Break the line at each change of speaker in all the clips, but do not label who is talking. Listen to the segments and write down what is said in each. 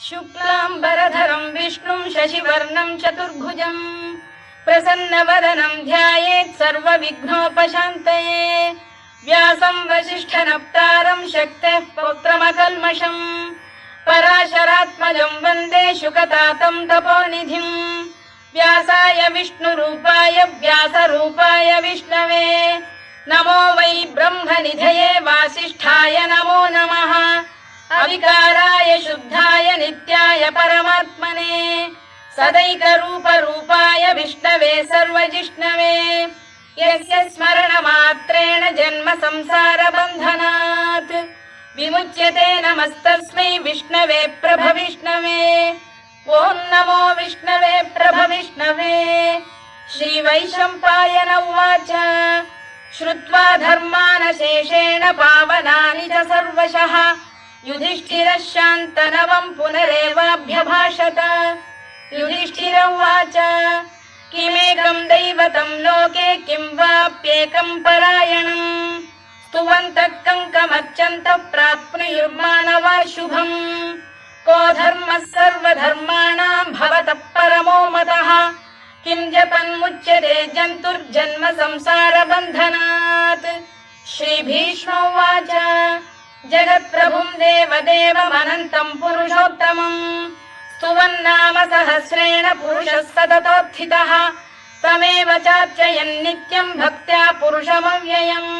शुक्लाम्बरधरं विष्णुं शशिवर्णं चतुर्भुजं प्रसन्नवदनं ध्यायेत् सर्वविघ्नोपशान्तये। व्यासं वसिष्ठनप्तारं शक्तेः पौत्रमकल्मषं पराशरात्मजं वन्दे शुकतातं तपोनिधिं। व्यासाय विष्णुरूपाय व्यासरूपाय विष्णवे नमो वै ब्रह्मनिधये वासिष्ठाय नमो नमः। अविकाराय शुद्धाय नित्याय परमात्मने सदैकरूपरूपाय विष्णवे सर्वजिष्णवे यस्य स्मरणमात्रेण जन्म संसारबन्धनात् विमुच्यते। नमस्तस्मै विष्णवे प्रभविष्णवे। ॐ नमो विष्णवे प्रभविष्णवे। श्रीवैशम्पायन उवाच श्रुत्वा धर्मानशेषेण पावनानि च सर्वशः युधिष्ठिरः शान्तनवं पुनरेवाभ्यभाषत। युधिष्ठिर उवाच किमेकं दैवतं लोके किं वाप्येकं परायणं स्तुवन्तः कङ्कमर्चन्तः प्राप्नुयुर्मानवा शुभम्। को धर्मः सर्वधर्माणां भवतः परमो मतः किं जपन्मुच्यते जन्तुर्जन्म संसारबन्धनात्। श्रीभीष्म उवाच जगत्प्रभुं देवदेवमनन्तं पुरुषोत्तमं स्तुवन्नाम सहस्रेण पुरुषः सततोत्थितः तमेव चार्चयन् नित्यं भक्त्या पुरुषमव्ययम्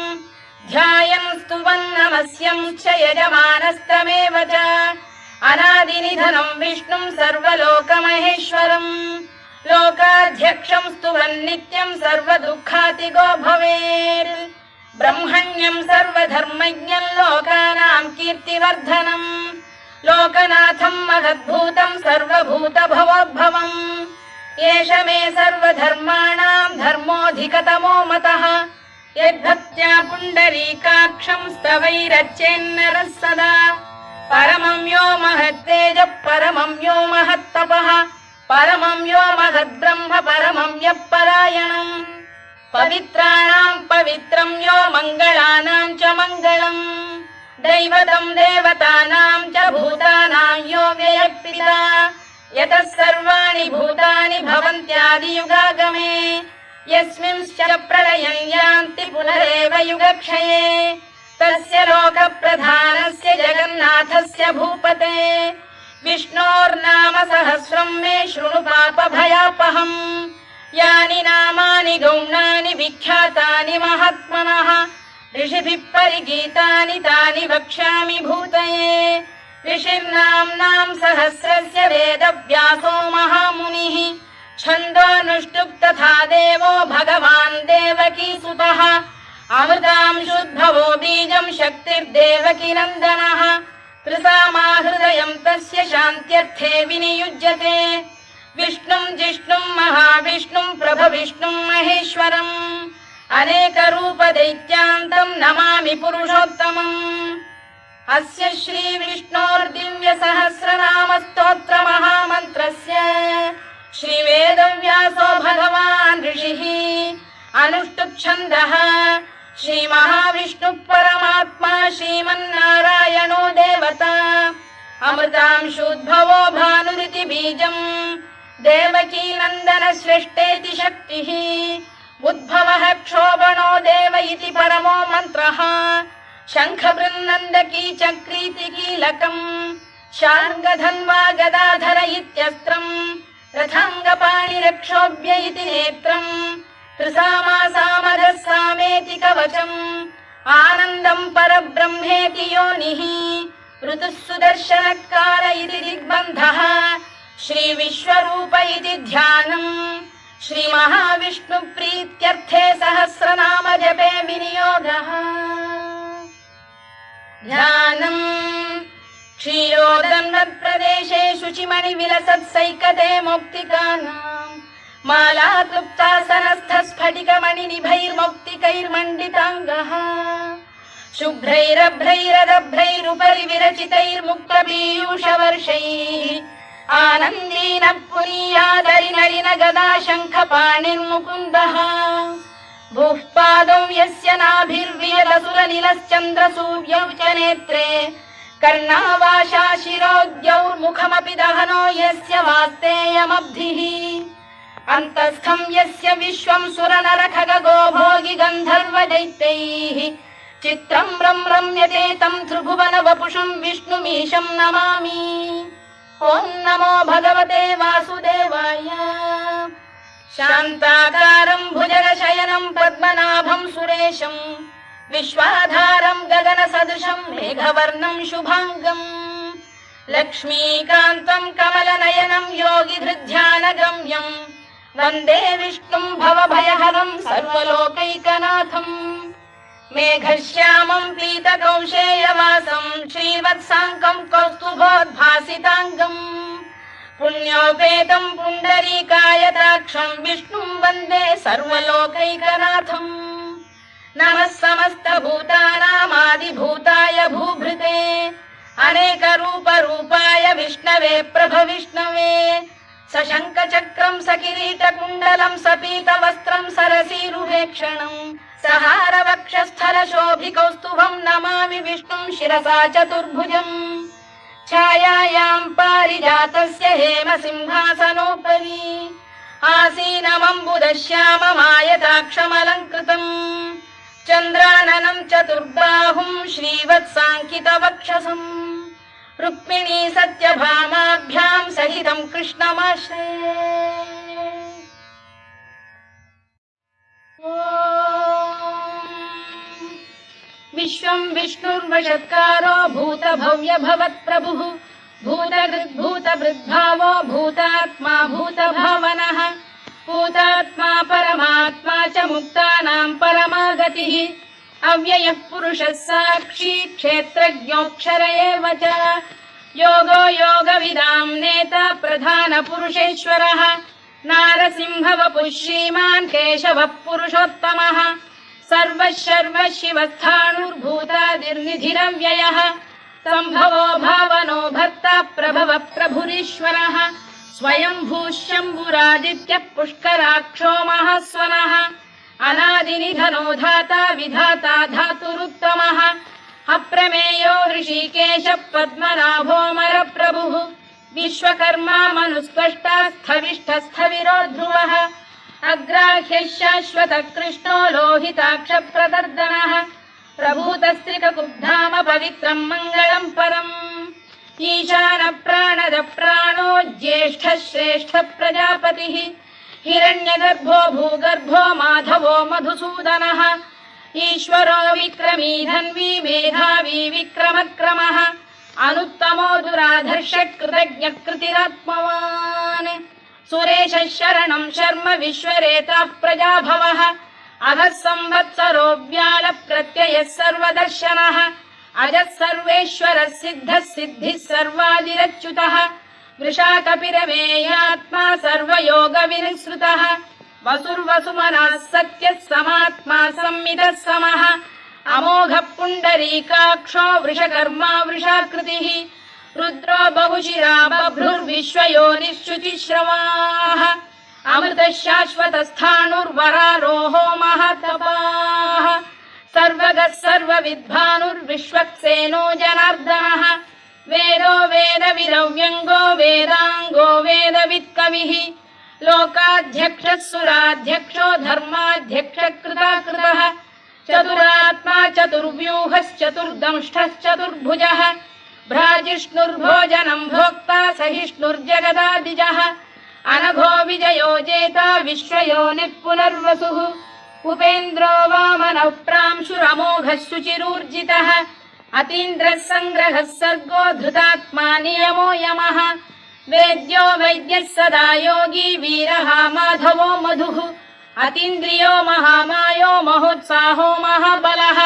ध्यायन् स्तुवन् नमस्यं च यजमानस्तमेव च अनादिनिधनं विष्णुं सर्वलोकमहेश्वरम् लोकाध्यक्षं स्तुवन् नित्यं सर्वदुःखातिगो भवेत्। ब्रह्मण्यं सर्वधर्मज्ञं लोकानां कीर्तिवर्धनं लोकनाथं महद्भूतं सर्वभूतभवोद्भवम् एष मे सर्वधर्माणां धर्मोऽधिकतमो मतः यद्भक्त्या पुण्डरीकाक्षं स्तवैरच्चेन्नरः सदा। परमं यो महत्तेजः परमं यो महत्तपः परमं यो महद्ब्रह्म परमं यः परायणम् पवित्राणां पवित्रं यो मङ्गलानां च मङ्गलम् दैवतं देवतानां च भूतानां यो व्ययक्पिता यतः सर्वाणि भूतानि भवन्त्यादियुगागमे यस्मिंश्च प्रलयं यान्ति पुनरेव युगक्षये तस्य लोकप्रधानस्य जगन्नाथस्य भूपते विष्णोर्नाम सहस्रं मे शृणु पापभयापहम्। यानि नामानि गौणानि विख्यातानि महात्मनः ऋषिभिः परिगीतानि तानि वक्ष्यामि भूतये। ऋषिर्नाम्नां सहस्रस्य वेदव्यासो महामुनिः छन्दोऽनुष्टुप् तथा देवो भगवान् देवकीसुतः अमृतांशुद्भवो बीजं शक्तिर्देवकीनन्दनः त्रिसामा हृदयं तस्य शान्त्यर्थे विनियुज्यते। विष्णुं जिष्णुं महाविष्णुं प्रभविष्णुं महेश्वरम् अनेकरूपदैत्यान्तं नमामि पुरुषोत्तमम्। अस्य श्रीविष्णोर्दिव्यसहस्रनामस्तोत्रमहामन्त्रस्य श्रीवेदव्यासो भगवान् ऋषिः अनुष्टुप्छन्दः श्रीमहाविष्णुः परमात्मा श्रीमन्नारायणो देवता अमृतांशुद्भवो भानुरिति बीजम् देवकी नन्दन श्रेष्ठेति शक्तिः उद्भवः क्षोभणो देव इति परमो मन्त्रः शङ्खबृन्नन्दकी चक्रीति कीलकम् शार्ङ्गधन्वा गदाधर इत्यस्त्रम् रथाङ्गपाणिरक्षोभ्य इति नेत्रम् त्रिसामा सामरः सामेति कवचम् आनन्दं परब्रह्मेति योनिः ऋतुः सुदर्शनकाल इति दिग्बन्धः श्रीविश्वरूप इति ध्यानम् श्रीमहाविष्णुप्रीत्यर्थे सहस्रनाम जपे विनियोगः। ध्यानम् क्षीरोदन्वत्प्रदेशे शुचिमणिविलसत्सैकते मौक्तिकानाम् मालाक्लुप्तासनस्थस्फटिकमणिनिभैर्मौक्तिकैर्मण्डिताङ्गः शुभ्रैरभ्रैरदभ्रैरुपरि विरचितैर्मुक्तपीयूषवर्षैः आनन्दीनः पुनीयादरिनलिन गदा शङ्खपाणिर्मुकुन्दः भूः पादौ यस्य नाभिर्वियलसुरनिलश्चन्द्रसूर्यौ च नेत्रे कर्णावाशा शिरोद्यौर्मुखमपि दहनो यस्य वास्तेयमब्धिः अन्तस्थं यस्य विश्वं सुरनरखगो भोगि गन्धर्व दैत्यैः चित्रं रम्यते तं त्रिभुवन वपुषं विष्णुमीशं नमामि। ॐ नमो भगवते वासुदेवाय। शान्ताकारं भुजगशयनं पद्मनाभं सुरेशं विश्वाधारं गगनसदृशं मेघवर्णं शुभाङ्गम् लक्ष्मीकान्तं कमलनयनं योगिधृध्यानगम्यं वन्दे विष्णुं भवभयहरं सर्वलोकैकनाथम् मेघश्यामं पीतकौशेयवासं श्रीवत्साङ्कं कौस्तुभोद्भासिताङ्गम् पुण्योपेतं पुण्डरीकायताक्षं विष्णुं वन्दे सर्वलोकैकनाथम् नमः समस्तभूतानामादिभूताय भूभृते अनेकरूपरूपाय विष्णवे प्रभविष्णवे सशङ्खचक्रं सकिरीटकुण्डलं सपीतवस्त्रं सरसीरुहेक्षणं सहारवक्षस्थलशोभिकौस्तुभं नमामि विष्णुं शिरसा चतुर्भुजम् छायायां पारिजातस्य हेमसिंहासनोपरि आसीनमम्बुदश्याममायताक्षमलङ्कृतम् चन्द्राननं चतुर्बाहुं श्रीवत्साङ्कितवक्षसम् रुक्मिणी सत्यभामाभ्यां सहितं कृष्णमाश्रये। विश्वं विष्णुर्वषत्कारो भूतभव्य भवत्प्रभुः भूतभृद्भावो भूतात्मा भूतभावनः भूतात्मा परमात्मा च मुक्तानां परमागतिः अव्ययः पुरुषः साक्षी क्षेत्रज्ञोऽक्षर एव च योगो योगविदां नेता प्रधानपुरुषेश्वरः नारसिंहवपुः श्रीमान् केशवः पुरुषोत्तमः सर्वः शर्व शिवस्थाणुर्भूतादिर्निधिरव्ययः सम्भवो भावनो भर्ता प्रभवः प्रभुरीश्वरः स्वयंभूः शम्भुरादित्यः पुष्कराक्षो महास्वनः अनादिनिधनो धाता विधाता धातुरुत्तमः अप्रमेयो ऋषिकेशः पद्मनाभोऽमरप्रभुः विश्वकर्मा मनुस्पष्टा स्थविष्ठस्थविरो ध्रुवः अग्राह्यः शाश्वतः कृष्णो लोहिताक्षप्रदर्दनः प्रभूतस्त्रिककुब्धाम पवित्रं मङ्गलं परम् ईशान प्राणद प्राणो ज्येष्ठः श्रेष्ठः प्रजापतिः हिरण्यगर्भो भूगर्भो माधवो मधुसूदनः ईश्वरो विक्रमी धन्वी मेधावी विक्रमक्रमः अनुत्तमो दुराधर्षः कृतज्ञः कृतिरात्मवान् सुरेशः शरणं शर्म विश्वरेताः प्रजाभवः अगः संवत्सरो व्यालप्रत्ययः सर्वदर्शनः अजः सर्वेश्वरः सिद्धः सिद्धिः सर्वादिरच्युतः वृषाकपिरमेयात्मा सर्वयोगविनिसृतः वसुर्वसुमनः सत्यः समात्मा संमितः समः अमोघः पुण्डरीकाक्षो वृषकर्मा वृषाकृतिः रुद्रो बहुशिरा बभ्रुर्विश्वयोनिश्चुचिश्रवाः अमृतः शाश्वतस्थाणुर्वरारोहो महातपाः सर्वगः सर्वविद्भानुर्विश्वक्सेनो जनार्दनः वेदो वेदविरव्यङ्गो वेदाङ्गो वेदवित्कविः लोकाध्यक्षः सुराध्यक्षो धर्माध्यक्षः कृताकृतः चतुरात्मा चतुर्व्यूहश्चतुर्दंष्टश्चतुर्भुजः भ्राजिष्णुर्भोजनं भोक्ता सहिष्णुर्जगदादिजः अनघो विजयो जेता विश्वयोनिः पुनर्वसुः उपेन्द्रो वामनः प्रांशुरमोघः शुचिरूर्जितः अतीन्द्रः सङ्ग्रहः सर्गो धृतात्मा नियमो यमः वेद्यो वैद्यः सदा योगी वीरः माधवो मधुः अतीन्द्रियो महामायो महोत्साहो महाबलः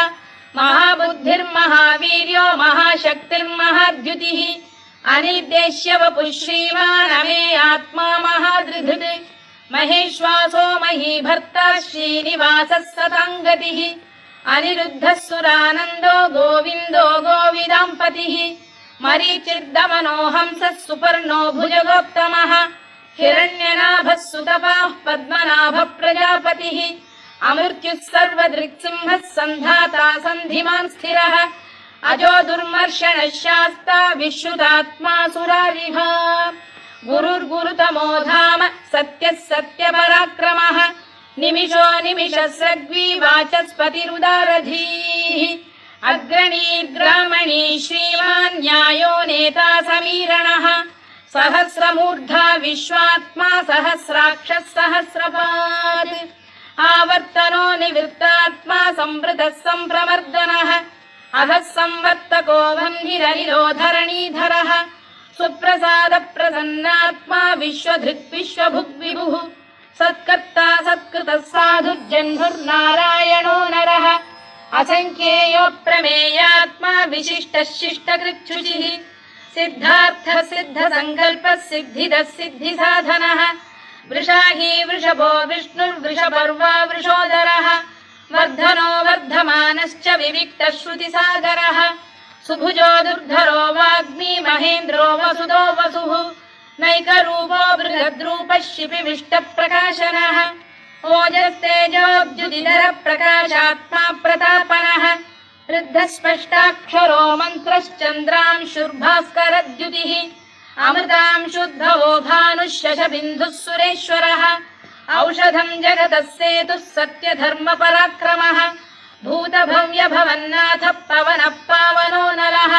महाबुद्धिर्महावीर्यो महाशक्तिर्महाद्युतिः अनिर्देश्य वपुः श्रीमान् अमे आत्मा महाधृधृत् महेश्वासो महीभर्ता श्रीनिवासः सताङ्गतिः अनिरुद्धः सुरानन्दो गोविन्दो गोविदाम्पतिः मरीचिर्दमनो हंसः सुपर्णो भुजगोत्तमः हिरण्यनाभः सुतपाः पद्मनाभः प्रजापतिः अमृत्युः सर्वदृक्सिंहः सन्धाता सन्धिमान् स्थिरः अजो दुर्मर्षणः शास्ता विश्रुतात्मा सुरारिः गुरुर्गुरुतमो धाम सत्यः सत्यपराक्रमः निमिषो निमिषस्रग्वी वाचस्पतिरुदारधीः अग्रणी श्रीमान् न्यायो नेता समीरणः सहस्रमूर्धा विश्वात्मा सहस्राक्षः सहस्रपात् आवर्तनो निवृत्तात्मा संवृतः सम्प्रमर्दनः अहः संवर्तको वह्निरनिरो धरणीधरः सुप्रसाद प्रसन्नात्मा विश्वधृक् विश्वभुग्विभुः सत्कर्ता सत्कृतः साधुर्जह्नुर्नारायणो नरः असंख्येयो प्रमेयात्मा विशिष्टः शिष्टकृच्छुचिः सिद्धार्थ सिद्ध संकल्पः सिद्धिदः सिद्धिसाधनः वृषाही वृषभो विष्णुर्वृषपर्वा वृषोदरः वर्धनो वर्धमानश्च विविक्तः श्रुतिसागरः सुभुजो दुर्धरो वाग्मी महेन्द्रो वसुदो वसुः नैकरूपो बृहद्रूपः शिपिविष्टप्रकाशनः ओजस्तेजोऽब्जुदिधर प्रकाशात्मा प्रतापनः वृद्धस्पष्टाक्षरो मन्त्रश्चन्द्रांशुर्भास्करद्युतिः अमृतांशुद्धवो भानुः शशबिन्दुः सुरेश्वरः औषधम् जगतः सेतुः सत्यधर्मपराक्रमः भूतभव्यभवन्नाथः पवनः पावनो नरः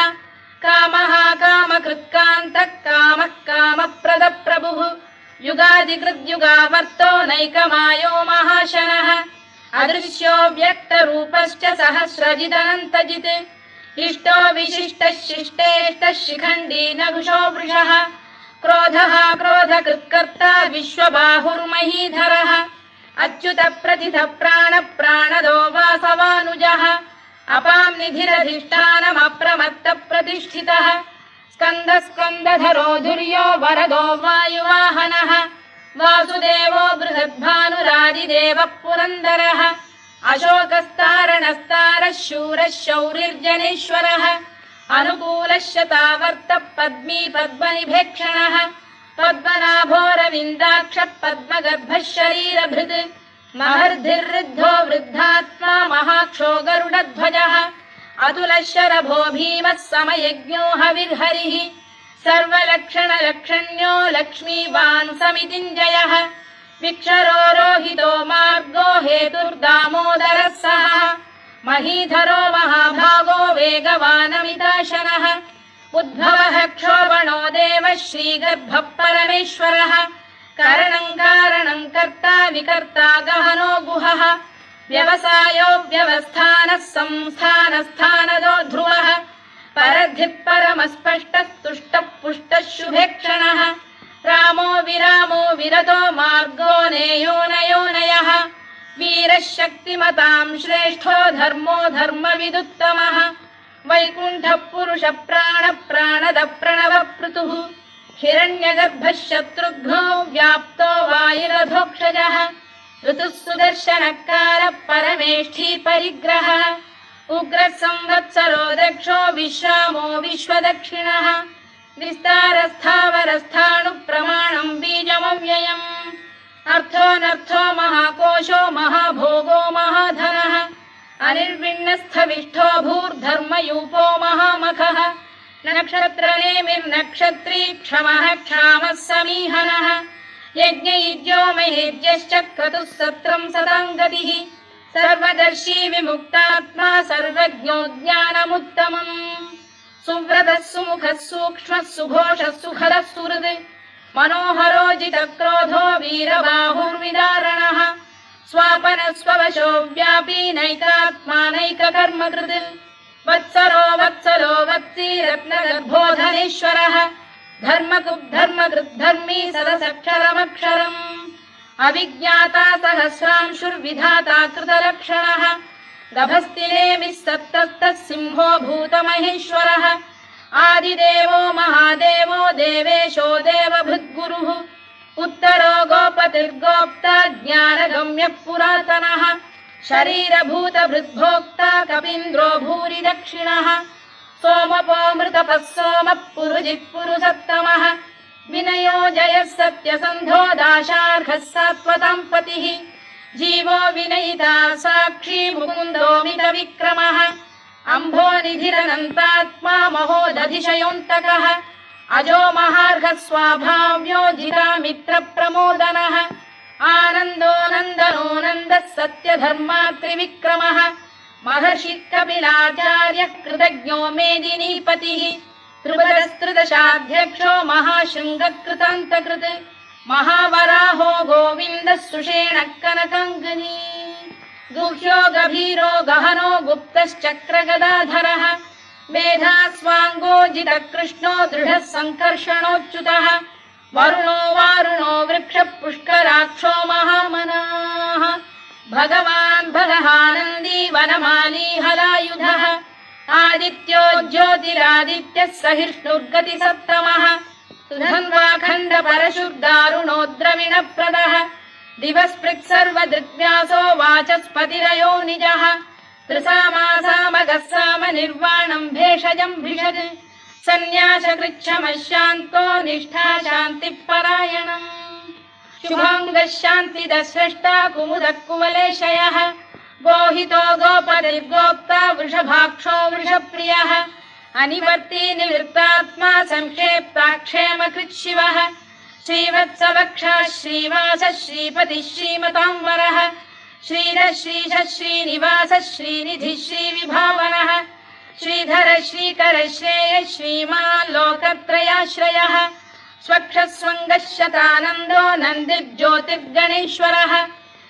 कामः कामकृत्कान्तः कामः कामप्रदप्रभुः युगादिकृद्युगावर्तो नैकमायो महाशनः अदृश्यो व्यक्तरूपश्च सहस्रजिदनन्तजित् इष्टो विशिष्टः शिष्टेष्टः शिखण्डी नघुषो वृषः क्रोधः क्रोधकृत्कर्ता विश्वबाहुर्महीधरः अच्युत प्रथितः प्राणदो वासवानुजः अपां निधिरधिष्ठानमप्रमत्त प्रतिष्ठितः स्कन्दधरो धुर्यो वरदो वायुवाहनः वासुदेवो बृहद्भानुरादिदेवः पुरन्दरः अशोकस्तारणस्तारः शूरः शौरिर्जनेश्वरः अनुकूलः शतावर्तः पद्मी पद्मनिभेक्षणः पद्मनाभोरविन्दाक्षः पद्मगर्भः शरीरभृत् महर्धिर्वृद्धो वृद्धात्मा महाक्षो गरुडध्वजः अतुलः शरभो भीमः समयज्ञो हविर्हरिः सर्वलक्षणलक्षण्यो लक्ष्मीवान् समितिञ्जयः विक्षरो रोहितो मार्गो हेतुर्दामोदरः सः महीधरो महाभागो वेगवानमिताशनः उद्भवः क्षोभणो देवः श्रीगर्भः परमेश्वरः करणं कारणं कर्ता विकर्ता गहनो गुहः व्यवसायो व्यवस्थानः संस्थानस्थानदो ध्रुवः परद्धिः परमस्पष्टः तुष्टः पुष्टः शुभेक्षणः रामो विरामो विरतो मार्गो नेयो नयोनयः वीरः शक्तिमतां श्रेष्ठो धर्मो धर्मविदुत्तमः वैकुण्ठः पुरुषः प्राणद प्रणवपृतुः हिरण्यगर्भः शत्रुघ्नो व्याप्तो वायुरधोक्षजः ऋतुः सुदर्शनकारः परमेष्ठी परिग्रहः उग्रः संवत्सरो दक्षो विश्रामो विश्वदक्षिणः विस्तारस्थावरस्थाणुः प्रमाणं बीजमव्ययम् अर्थोऽनर्थो महाकोशो महाभोगो महाधनः अनिर्विण्णस्थविष्ठो भूर्धर्मयूपो महामखः नक्षत्रनेमिर्नक्षत्री क्षमः क्षामः समीहनः यज्ञयुज्यो महेज्यश्च क्रतुः सत्रं सदाङ्गतिः सर्वदर्शी विमुक्तात्मा सर्वज्ञो ज्ञानमुत्तमम् सुव्रतः सुमुखः सूक्ष्मः सुघोषः सुखदः सुहृद् मनोहरो जितक्रोधो वीरबाहुर्विदारणः स्वापनः स्ववशो व्यापी नैकात्मा नैककर्मकृत् वत्सरो वत्सी रत्नगर्भोधनेश्वरः धर्मकृद्धर्मी सदसक्षरमक्षरम् अविज्ञाता सहस्रांशुर्विधाता कृतलक्षणः गभस्तिनेमिः सप्तस्तः सिंहो भूतमहेश्वरः आदिदेवो महादेवो देवेशो देवभृद्गुरुः उत्तरो गोपतिर्गोप्ता ज्ञानगम्यः पुरातनः शरीरभूतभृद्भोक्ता कपीन्द्रो भूरि दक्षिणः सोमपोऽमृतपः सोमः पुरुजित् पुरुषत्तमः विनयो जयः सत्यसन्धो दाशार्हः सात्वतां पतिः जीवो विनयिता साक्षी मुकुन्दो मितविक्रमः अम्भोनिधिरनन्तात्मा महोदधिशयोऽन्तकः अजो महार्घ स्वाभाव्यो जितामित्रप्रमोदनः आनन्दो नन्दनो नन्दः सत्यधर्मात्रिविक्रमः महर्षिः कपिलाचार्यः कृतज्ञो मेदिनीपतिः त्रिपदस्त्रिदशाध्यक्षो महाशृङ्गकृतान्तकृत् महावराहो गोविन्दः सुषेणः कनकाङ्गनी गुह्यो गभीरो गहनो गुप्तश्चक्रगदाधरः मेधास्वाङ्गो जितः कृष्णो दृढः सङ्कर्षणोच्युतः वरुणो वारुणो वृक्षः पुष्कराक्षो महामनाः भगवान् भगहानन्दी वनमाली हलायुधः आदित्यो ज्योतिरादित्यः सहिष्णुर्गतिसत्तमः सुधन्वाखण्ड परशुर्दारुणो द्रविणप्रदः दिवस्पृक् सर्वदृग्व्यासो वाचस्पतिरयो निजः त्रिसामासामगः साम निर्वाणम् भेषजम् भिषज सन्न्यासकृच्छमशान्तो निष्ठा शान्तिः परायणम् शुभाङ्गः शान्तिदः स्रष्टा कुमुदः कुवलेशयः गोहितो गोपतिर्गोक्ता वृषभाक्षो वृषप्रियः अनिवर्ती निवृत्तात्मा संक्षेप्ताक्षेमकृत् शिवः श्रीवत्सवक्षः श्रीवासः श्रीपतिः श्रीमताम्बरः श्रीधः श्रीशः श्रीनिवासः श्रीनिधिः श्रीविभावनः श्रीधर श्रीकर श्रेयः श्रीमान् लोकत्रयाश्रयः स्वक्षः स्वङ्गः शतानन्दो नन्दिर्ज्योतिर्गणेश्वरः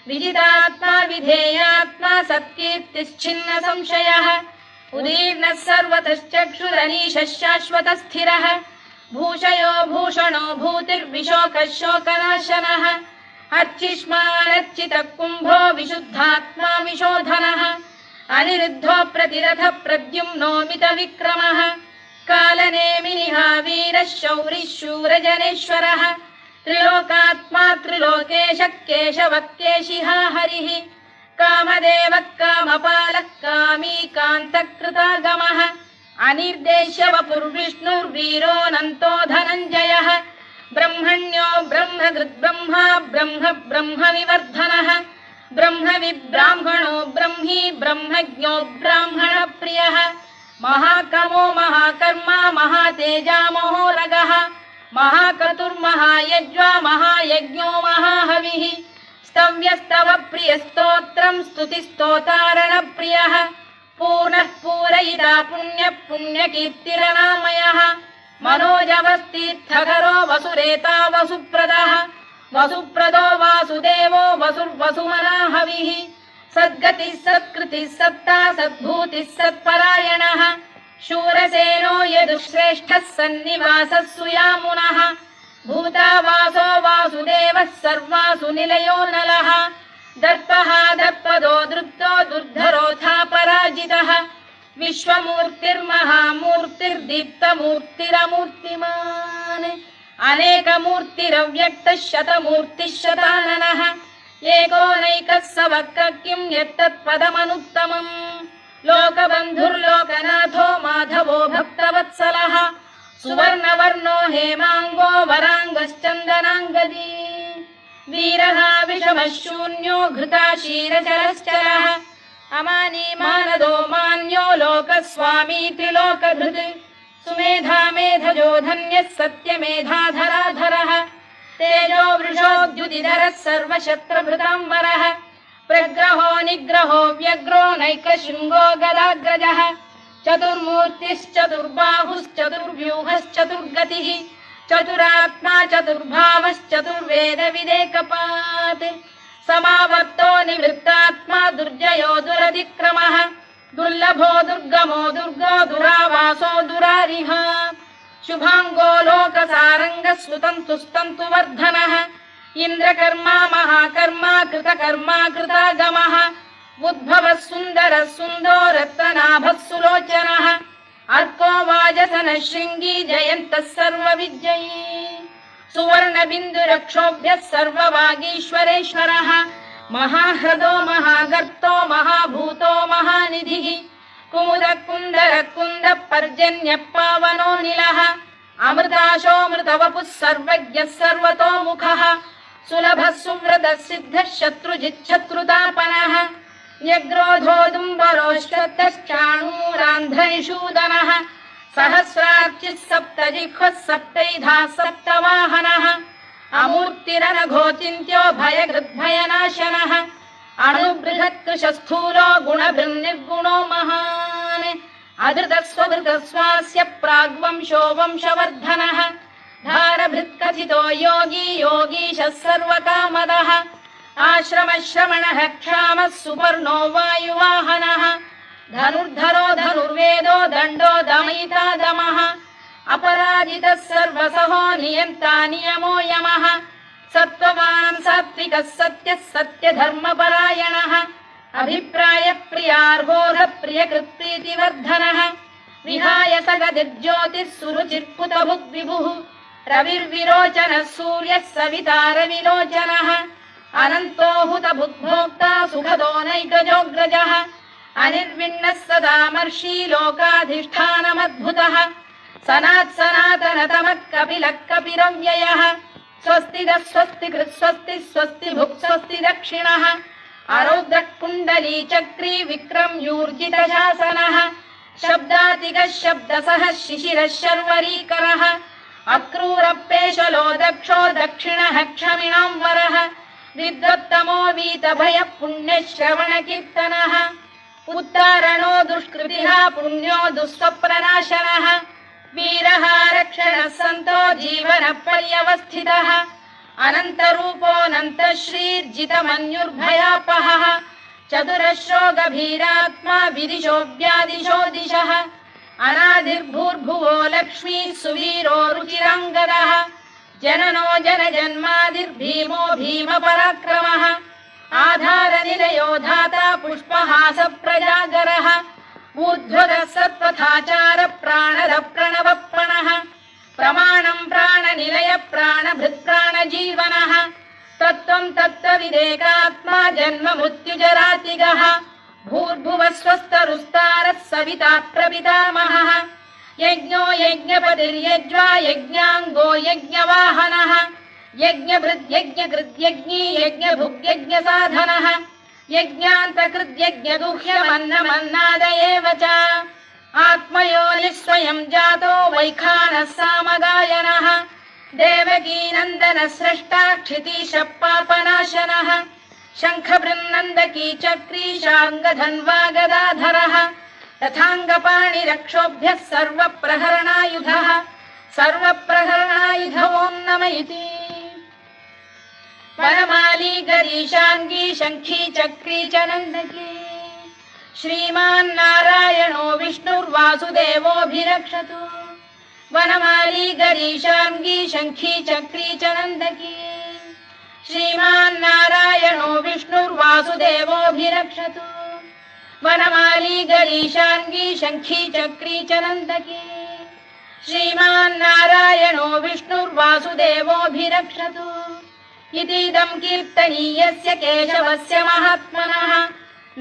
विजितात्मा विधेयात्मा सत्कीर्तिश्चिन्न संशयः उदीर्णः सर्वतश्चक्षुरनीशः शाश्वतः स्थिरः भूषयो भूषणो भूतिर्विशोकः शोकनाशनः अर्चिष्मानर्चितः कुम्भो विशुद्धात्मा विशोधनः अनिरुद्धो प्रतिरथः प्रद्युम्नो मितविक्रमः कालनेमिनिः वीरः शौरिः शूरजनेश्वरः त्रिलोकात्मा त्रिलोकेशः केशवः केशिः हरिः कामदेवः कामपालः कामी कान्तकृतागमः अनिर्देश्य वपुर्विष्णुर्वीरोऽनन्तो धनञ्जयः ब्रह्मण्यो ब्रह्मकृद्ब्रह्मा ब्रह्म ब्रह्मविवर्धनः ब्रह्मविब्राह्मणो ब्रह्मी ब्रह्मज्ञो ब्राह्मणप्रियः महाकमो महाकर्मा महातेजा महोरगः महाक्रतुर्महायज्वा महायज्ञो महाहविः स्तव्यस्तव प्रियस्तोत्रम् स्तुतिस्तोतारणप्रियः पूर्णः पूरयिता पुण्यः पुण्यकीर्तिरनामयः मनोजवस्तीर्थकरो वसुरेता वसुप्रदः वसुप्रदो वासुदेवो वसुर्वसुमनाहविः सद्गतिः सत्कृतिः सत्ता सद्भूतिः सत्परायणः शूरसेनो यदुश्रेष्ठः सन्निवासः सुयामुनः भूतावासो वासुदेवः सर्वासु निलयो नलः दर्पः दर्पदो दृप्तो दुर्धरोऽथा पराजितः विश्वमूर्तिर्महामूर्तिर्दीप्तमूर्तिरमूर्तिमान् अनेकमूर्तिरव्यक्तः शतमूर्तिः शताननः एकोनैकः स वक्र किम् यत्तत्पदमनुत्तमम् लोकबन्धुर्लोकनाथो माधवो भक्तवत्सलः सुवर्णवर्णो हेमाङ्गो वराङ्गश्चन्दनाङ्गदी वीरः विषमः शून्यो घृता क्षीरचरश्चरः अमानी मानदो मान्यो लोकस्वामी त्रिलोकधृत् सुमेधा मेधजो धन्यः सत्यमेधाधराधरः तेजो वृषोद्युतिधरः सर्वशत्रभृताम्बरः प्रग्रहो निग्रहो व्यग्रो नैकशृङ्गो गदाग्रजः चतुर्मूर्तिश्चतुर्बाहुश्चतुर्व्यूहश्चतुर्गतिः चतुरात्मा चतुर्भावश्चतुर्वेदविदेकपात् समावर्तो निवृत्तात्मा दुर्जयो दुरतिक्रमः दुर्लभो दुर्गमो दुर्गो दुरावासो दुरारिः शुभाङ्गो लोकसारङ्गः सुतन्तुस्तन्तु वर्धनः इन्द्रकर्मा महाकर्मा कृतकर्मा कृतागमः उद्भवः सुन्दरः सुन्दो रत्ननाभः सुलोचनः अर्को वाजसनः शृङ्गी जयन्तः सर्वविजयी सुवर्णबिन्दुरक्षोभ्यः सर्ववागीश्वरेश्वरः महाह्रदो महागर्तो महाभूतो महानिधिः कुमुदः कुन्दरः कुन्दः पर्जन्यः पावनो निलः अमृताशोऽमृतवपुः सर्वज्ञः सर्वतोमुखः सुलभः सुव्रतः सिद्धः शत्रुजिच्छत्रुतापनः न्यग्रोधोदुम्बरोश्चतश्चाणूरान्ध्रनिषूदनः सहस्रार्चिः सप्तजिह्वः सप्तैधा सप्तवाहनः अमूर्तिरनघोचिन्त्यो भयकृद्भयनाशनः अणुबृहत्कृशस्थूलो गुणभृन्निर्गुणो महान् अधृतस्वधृतस्वास्य प्राग्वंशो वंशवर्धनः भारभृत्कथितो योगी योगीशः सर्वकामदः आश्रमश्रमणः क्षामः सुपर्णो वायुवाहनः धनुर्धरो धनुर्वेदो दण्डो दमयिता दमः अपराजितः सर्वसहो नियन्ता नियमो यमः सत्त्ववान् सात्विकः सत्यः सत्यधर्मपरायणः अभिप्रायप्रियार्होः प्रियकृत्प्रीतिवर्धनः विहाय सगदिर्ज्योतिः सुरुचिर्पुतभुग्विभुः रविर्विरोचनः सूर्यः सवितारविलोचनः अनन्तो हुतभुग्भोक्ता सुखदो नैकजोऽग्रजः अनिर्विण्णः सदामर्षी लोकाधिष्ठानमद्भुतः सनातनतमः कपिलः कपिरव्ययः स्वस्तिदः स्वस्तिकृत् स्वस्ति स्वस्ति भुक् स्वस्ति दक्षिणः आरौद्रः कुण्डली चक्री विक्रम्यूर्जितशासनः शब्दातिकः शब्दसः शिशिरः शर्वरीकरः अक्रूरपेशलो दक्षो दक्षिणः क्षमिणां वरः विद्वत्तमो वीतभयः पुण्यश्रवणकीर्तनः उत्तारणो दुष्कृतिः पुण्यो दुःस्वप्ननाशनः वीरः रक्षणः सन्तो जीवनपर्यवस्थितः अनन्तरूपोऽनन्तश्रीर्जितमन्युर्भयापहः चतुरश्रो गभीरात्मा विदिशो व्यादिशो दिशः अनादिर्भूर्भुवो लक्ष्मी सुवीरो रुचिराङ्गदः जननो जनजन्मादिर्भीमो भीमपराक्रमः आधारनिलयो धाता पुष्पहास प्रजागरः ऊर्ध्वगः सत्त्वथाचार प्राणद प्रणवप्रणः प्रमाणं प्राणनिलय प्राणभृत्प्राणजीवनः तत्त्वं तत्त्वविदेकात्मा जन्म मृत्युजरातिगः भूर्भुवः स्वस्तरुस्तारः सविता प्रपितामहः यज्ञो यज्ञपतिर्यज्वा यज्ञाङ्गो यज्ञवाहनः यज्ञभृद्यज्ञकृद्यज्ञी यज्ञभुग्यज्ञसाधनः यज्ञान्तकृद्यज्ञगुह्यमन्नमन्नाद एव च आत्मयोनिः स्वयं जातो वैखानः सामगायनः देवकीनन्दनः स्रष्टा क्षितीशः पापनाशनः शङ्खबृन्नन्दकी चक्री शार्ङ्गधन्वा गदाधरः रथाङ्गपाणिरक्षोभ्यः सर्वप्रहरणायुधः सर्वप्रहरणायुध ॐ नम इति वनमाली गरीशाङ्गी शङ्खी चक्री च नन्दकी श्रीमान्नारायणो विष्णुर्वासुदेवोऽभिरक्षतु वनमाली गरीशाङ्गी शङ्खी चक्री च नन्दकी श्रीमान्नारायणो विष्णुर्वासुदेवोऽभिरक्षतु वनमाली गरीशाङ्गी शङ्खी चक्री च नन्दकी श्रीमान्नारायणो विष्णुर्वासुदेवोऽभिरक्षतु इतीदं कीर्तनीयस्य केशवस्य महात्मनः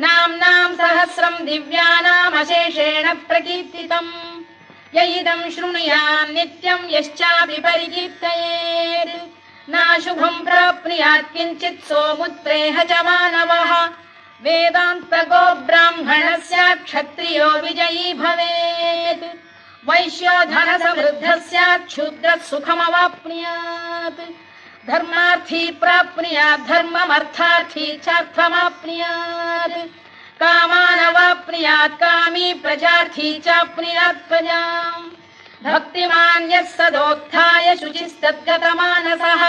नाम्नां सहस्रं दिव्यानामशेषेण प्रकीर्तितम् य इदं शृणुयात् नित्यं यश्चापि परिकीर्तयेत् नाशुभं प्राप्नुयात् किञ्चित् सोमुत्प्रेह च मानवः वेदान्तको ब्राह्मणः स्यात् क्षत्रियो विजयी भवेत् वैश्यो धनसमृद्धः स्यात् शूद्रः सुखमवाप्नुयात् धर्मार्थी प्राप्नुयात् धर्ममर्थार्थी चार्थमाप्नुयात् कामानवाप्नुयात् कामी प्रजार्थी चाप्नुयात् प्रजाम् भक्तिमान् यः सदोत्थाय शुचिस्तद्गतमानसः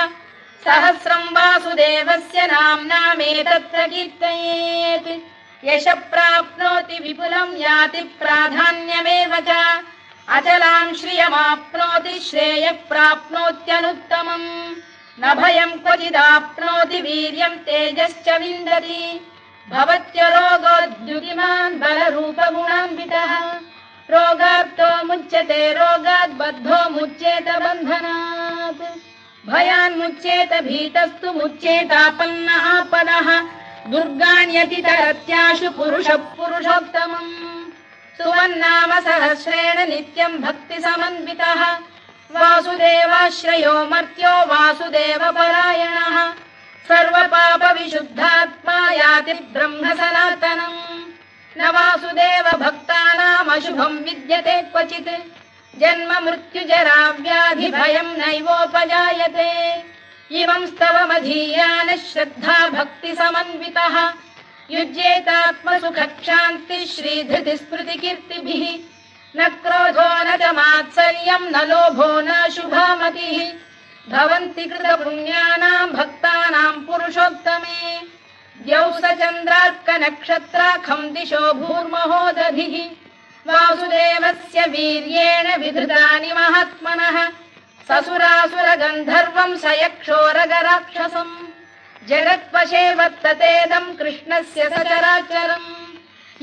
सहस्रं वासुदेवस्य नाम्नामेतत्र कीर्तयेत् यशः प्राप्नोति विपुलं याति प्राधान्यमेव च अचलां श्रियमाप्नोति श्रेयः प्राप्नोत्यनुत्तमम् न भयं क्वचिदाप्नोति वीर्यं तेजश्च विन्दति भवत्य रोगोद्युतिमान् बलरूपगुणान्वितः रोगार्तो मुच्यते रोगात् बद्धो मुच्येत बन्धनात् भयान् मुच्येत भीतस्तु मुच्येतापन्न आपदः दुर्गाण्यतितरत्याशु पुरुषः पुरुषोत्तमम् सुवन्नाम सहस्रेण नित्यं भक्तिसमन्वितः वासुदेवाश्रयो मर्त्यो वासुदेवपरायणः सर्वपापविशुद्धात्मा याति ब्रह्म सनातनम् न वासुदेव भक्तानामशुभम् विद्यते क्वचित् जन्म मृत्युजरा व्याधि भयम् नैवोपजायते इमं स्तवमधीयानः श्रद्धा भक्ति समन्वितः युज्येतात्मसुखक्षान्तिः श्रीधृतिस्मृतिकीर्तिभिः न क्रोधो न च मात्सर्यम् न लोभो न शुभामतिः भवन्ति कृतपुण्यानाम् भक्तानाम् पुरुषोत्तमे द्यौः स चन्द्रार्कनक्षत्राखम् दिशो भूर्महो दधिः वासुदेवस्य वीर्येण विधृतानि महात्मनः ससुरासुरगन्धर्वम् स यक्षोरगराक्षसम् जगत्वशे वर्ततेदम् कृष्णस्य सचराचरम्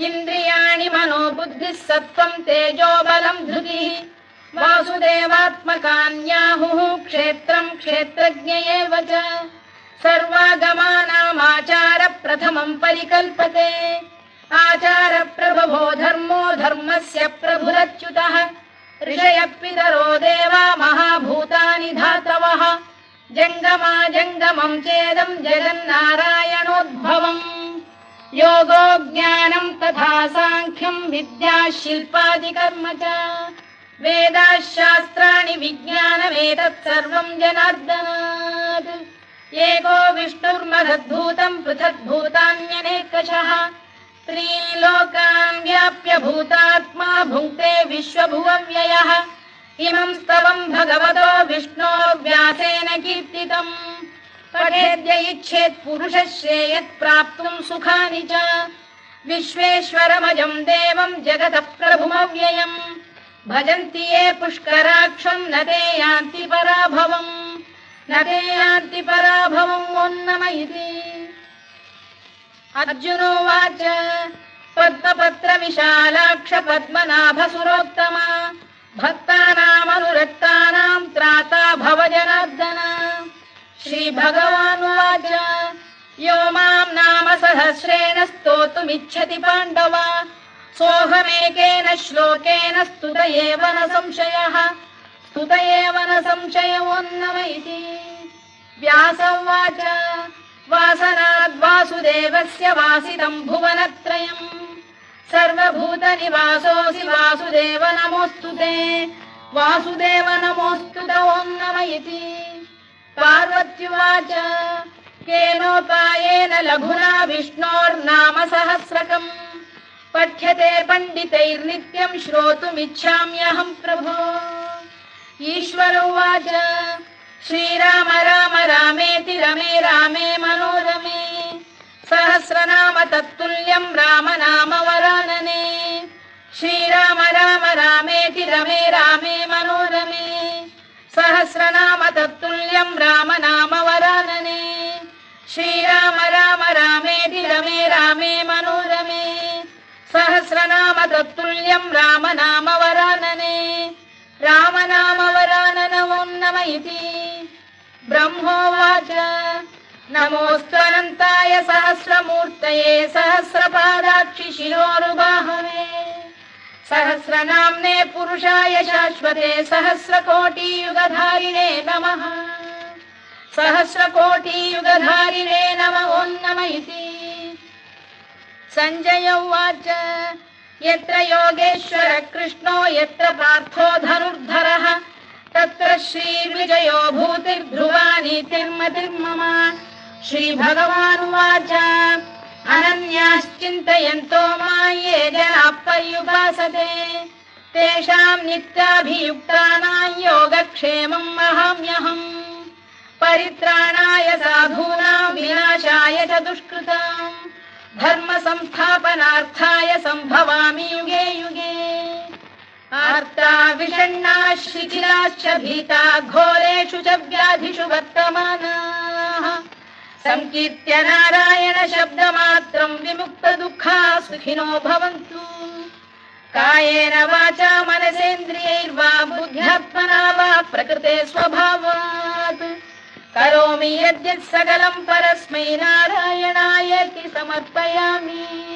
इन्द्रियाणि मनो बुद्धिः सत्त्वम् तेजो बलम् धृतिः वासुदेवात्मकान्याहुः क्षेत्रम् क्षेत्रज्ञ एव च सर्वागमानामाचार प्रथमम् परिकल्पते आचार प्रभवो धर्मो धर्मस्य प्रभुरच्युतः ऋषयः पितरो देवा महाभूतानि धातवः जङ्गमा जङ्गमम् चेदम् जगन्नारायणोद्भवम् योगो ज्ञानम् तथा साङ्ख्यम् विद्या शिल्पादिकर्म च वेदाः शास्त्राणि विज्ञानमेतत् सर्वम् जनार्दनात् एको विष्णुर्महद्भूतम् पृथग्भूतान्यनेकशः त्रीन् लोकान् व्याप्य भूतात्मा भुङ्क्ते विश्वभुवव्ययः इमम् स्तवम् भगवतो विष्णोर्व्यासेन कीर्तितम् पठेद्य इच्छेत् पुरुषः श्रेयत् प्राप्तुम् सुखानि च विश्वेश्वरमजम् देवम् जगतः प्रभुमव्ययम् भजन्ति ये पुष्कराक्षम् न ते यान्ति पराभवम् नम इति अर्जुनोवाच पद्मपत्र विशालाक्ष पद्मनाभ सुरोत्तमा भक्तानामनुरक्तानाम् त्राता भव जनार्दन श्रीभगवानुवाच यो माम् नाम सहस्रेण स्तोतुमिच्छति पाण्डव सोऽहमेकेन श्लोकेन स्तुत एव न संशयोऽन्नम इति व्यास उवाच वासनाद् वासुदेवस्य वासितम् भुवनत्रयम् सर्वभूतनिवासोऽसि वासुदेव नमोऽस्तु ते वासुदेव नमोऽस्तु ते ओन्नम इति पार्वत्युवाच केनोपायेन लघुना विष्णोर्नाम सहस्रकम् पठ्यते पण्डितैर्नित्यम् श्रोतुमिच्छाम्यहम् प्रभो ईश्वर उवाच श्रीराम राम रामेति रमे रामे मनोरमे सहस्रनाम तत्तुल्यम् राम नाम वरानने श्रीराम राम रामेति रमे रामे मनोरमे सहस्रनाम तत्तुल्यम् राम नाम वरानने श्रीराम राम रामेति रमे रामे मनोरमे सहस्रनाम तत्तुल्यम् राम नाम वरानने राम नाम वराननमोन्नम इति ब्रह्मोवाच नमोऽस्त्वनन्ताय सहस्रमूर्तये सहस्रपादाक्षि शिरोरुबाहवे सहस्रनाम्ने पुरुषाय शाश्वते सहस्रकोटियुगधारिणे नमः सहस्रकोटियुगधारिणे नमः ओन्नम इति सञ्जय उवाच यत्र योगेश्वर कृष्णो यत्र पार्थो धनुर्धरः तत्र श्रीविजयो भूतिर्ध्रुवा नीतिर्मतिर्मम श्रीभगवानुवाच अनन्याश्चिन्तयन्तो मां ये जनाः पर्युपासते तेषाम् नित्याभियुक्तानां योगक्षेमम् वहाम्यहम् परित्राणाय साधूनां विनाशाय च दुष्कृताम् धर्म संस्थापनार्थाय संभवामि युगे युगे आर्ता विषण्णा शिथिलाश्च भीता घोरेषु च व्याधिषु वर्तमानाः संकीर्त्य नारायण शब्दमात्रम् विमुक्त दुःखा सुखिनो भवन्तु कायेन वाचा मनसेन्द्रियैर्वा बुद्ध्यात्मना वा प्रकृते स्वभावात् करोमि यद्यत् सकलम् परस्मै नारायणायेति समर्पयामि।